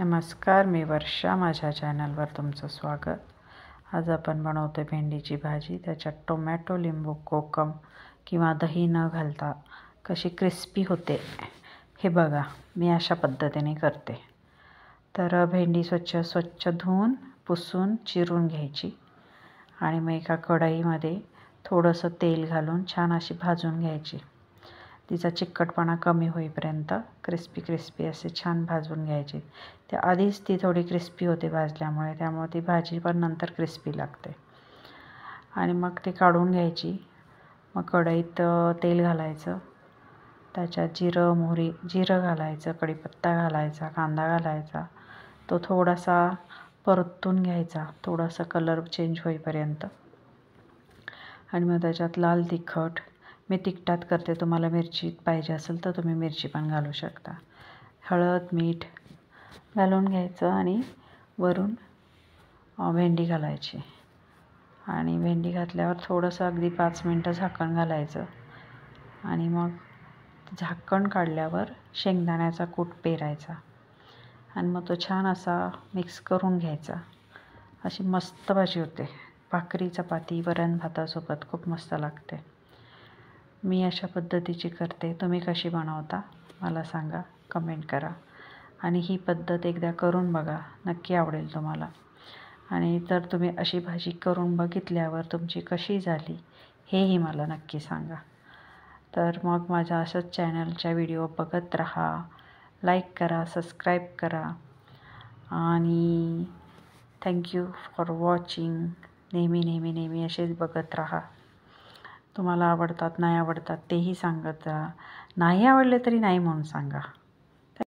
नमस्कार, मी वर्षा. माझ्या चॅनलवर तुमचं स्वागत. आज आपण बनवतो भेंडीची भाजी. त्याच्यात टोमॅटो, लिंबू, कोकम किंवा दही न घालता कशी क्रिस्पी होते हे बघा. मी अशा पद्धतीने करते. तर भेंडी स्वच्छ धुवून पुसून चिरून घ्यायची आणि मग एका कढईमध्ये थोडंसं तेल घालून छान अशी भाजून घ्यायची. तिचा चिकटपणा कमी होईपर्यंत क्रिस्पी असे छान भाजून घ्यायची. त्या आधीच ती थोडी क्रिस्पी होते भाजल्यामुळे, त्यामुळे ती भाजी पण नंतर क्रिस्पी लागते. आणि मग ती काढून घ्यायची. मग कढईत तेल घालायचं, त्याच्यात जिरं घालायचं, कढीपत्ता घालायचा, कांदा घालायचा. तो थोडासा परतून घ्यायचा, थोडासा कलर चेंज होईपर्यंत. आणि मग त्याच्यात लाल तिखट, मी तिखटात करते, तुम्हाला मिरची पाहिजे असेल तर तुम्ही मिरची पण घालू शकता. हळद, मीठ घालून घ्यायचं आणि वरून भेंडी घालायची. आणि भेंडी घातल्यावर थोडंसं अगदी 5 मिनटं झाकण घालायचं. आणि मग झाकण काढल्यावर शेंगदाण्याचा कूट पेरायचा आणि मग तो छान असा मिक्स करून घ्यायचा. अशी मस्त भाजी होते. भाकरी, चपाती, वरण भातासोबत खूप मस्त लागते. मी अशा पद्धतीची करते. तुम्ही कशी बनवता मला सांगा, कमेंट करा. आणि ही पद्धत एकदा करून बघा, नक्की आवडेल तुम्हाला. आणि जर तुम्ही अशी भाजी करून बघितल्यावर तुमची कशी झाली हेही मला नक्की सांगा. तर मग माझ्या अशाच चॅनलच्या व्हिडिओ बघत राहा, लाईक करा, सबस्क्राईब करा. आणि थँक्यू फॉर वॉचिंग. नेहमी असेच बघत राहा. तुम्हाला आवडतात, नाही आवडतात तेही सांगत जा. नाही आवडले तरी नाही म्हणून सांगा.